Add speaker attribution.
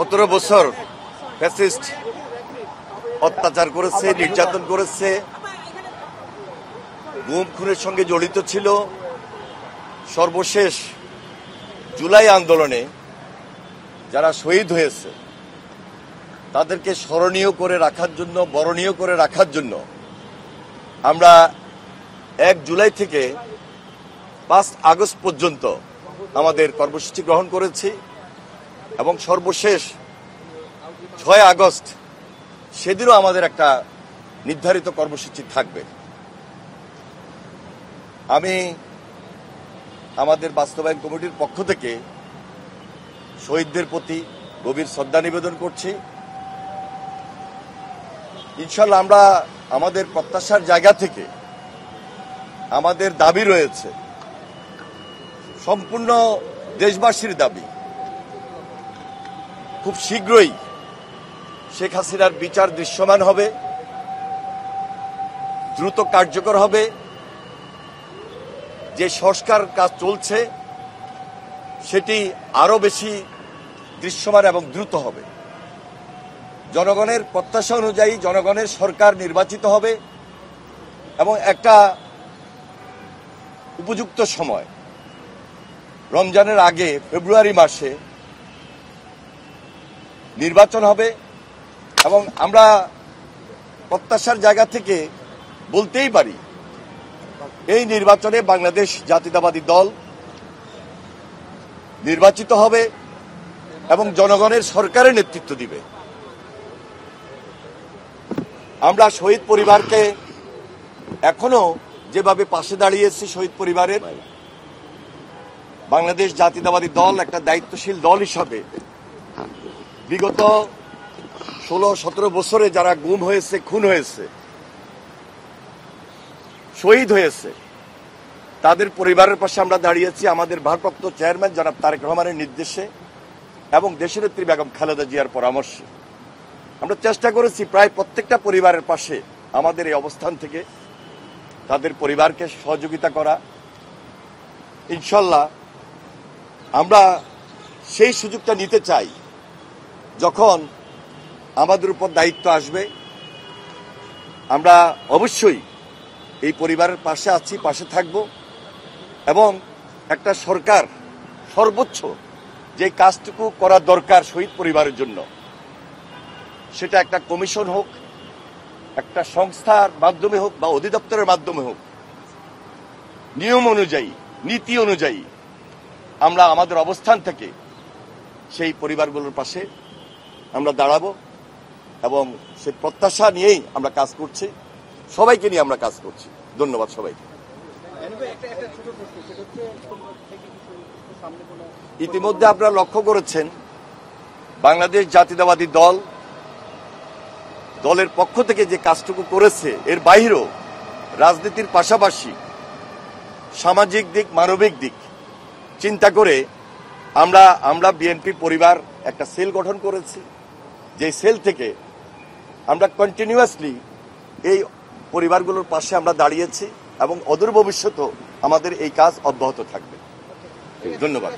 Speaker 1: 17 বছর ফ্যাসিস্ট অত্যাচার করেছে, নির্যাতন করেছে, গুম খুনের সঙ্গে জড়িত ছিল। সর্বশেষ জুলাই আন্দোলনে যারা শহীদ হয়েছে তাদেরকে স্মরণীয় করে রাখার জন্য, বরণীয় করে রাখার জন্য আমরা 1 জুলাই থেকে 5 আগস্ট পর্যন্ত আমাদের কর্মসূচি গ্রহণ করেছি এবং সর্বশেষ 6 আগস্ট সেদিনও আমাদের একটা নির্ধারিত কর্মসূচি থাকবে। আমি আমাদের বাস্তবায়ন কমিটির পক্ষ থেকে শহীদদের প্রতি গভীর শ্রদ্ধা নিবেদন করছি। ইনশাল্লাহ আমরা আমাদের প্রত্যাশার জায়গা থেকে আমাদের দাবি রয়েছে, সম্পূর্ণ দেশবাসীর দাবি, খুব শীঘ্রই শেখ হাসিনার বিচার দৃশ্যমান হবে, দ্রুত কার্যকর হবে। যে সংস্কার কাজ চলছে সেটি আরো বেশি দৃশ্যমান এবং দ্রুত হবে। জনগণের প্রত্যাশা অনুযায়ী জনগণের সরকার নির্বাচিত হবে এবং একটা উপযুক্ত সময় রমজানের আগে ফেব্রুয়ারি মাসে নির্বাচন হবে এবং আমরা প্রত্যাশার জায়গা থেকে বলতেই পারি এই নির্বাচনে বাংলাদেশ জাতীয়তাবাদী দল নির্বাচিত হবে এবং জনগণের সরকারের নেতৃত্ব দিবে। আমরা শহীদ পরিবারকে এখনো যেভাবে পাশে দাঁড়িয়েছি, শহীদ পরিবারের, বাংলাদেশ জাতীয়তাবাদী দল একটা দায়িত্বশীল দল হিসাবে বিগত 16-17 বছরে যারা গুম হয়েছে, খুন হয়েছে, শহীদ হয়েছে, তাদের পরিবারের পাশে আমরা দাঁড়িয়েছি আমাদের ভারপ্রাপ্ত চেয়ারম্যান জনাব তারেক রহমানের নির্দেশে এবং দেশনেত্রী বেগম খালেদা জিয়ার পরামর্শে। আমরা চেষ্টা করেছি প্রায় প্রত্যেকটা পরিবারের পাশে আমাদের এই অবস্থান থেকে তাদের পরিবারকে সহযোগিতা করা। ইনশাল্লাহ আমরা সেই সুযোগটা নিতে চাই, যখন আমাদের উপর দায়িত্ব আসবে আমরা অবশ্যই এই পরিবারের পাশে আছি, পাশে থাকব এবং একটা সরকার সর্বোচ্চ যে কাজটুকু করা দরকার শহীদ পরিবারের জন্য, সেটা একটা কমিশন হোক, একটা সংস্থার মাধ্যমে হোক বা অধিদপ্তরের মাধ্যমে হোক, নিয়ম অনুযায়ী, নীতি অনুযায়ী আমরা আমাদের অবস্থান থেকে সেই পরিবারগুলোর পাশে আমরা দাঁড়াবো এবং সেই প্রত্যাশা নিয়েই আমরা কাজ করছি, সবাইকে নিয়ে আমরা কাজ করছি। ধন্যবাদ সবাইকে। ইতিমধ্যে আপনারা লক্ষ্য করেছেন বাংলাদেশ জাতীয়তাবাদী দলের পক্ষ থেকে যে কাজটুকু করেছে, এর বাইরেও রাজনীতির পাশাপাশি সামাজিক দিক, মানবিক দিক চিন্তা করে আমরা বিএনপি পরিবার একটা সেল গঠন করেছি। যে সেল থেকে আমরা কন্টিনিউয়াসলি এই পরিবারগুলোর পাশে আমরা দাঁড়িয়েছি এবং অদূর ভবিষ্যতেও আমাদের এই কাজ অব্যাহত থাকবে। ধন্যবাদ।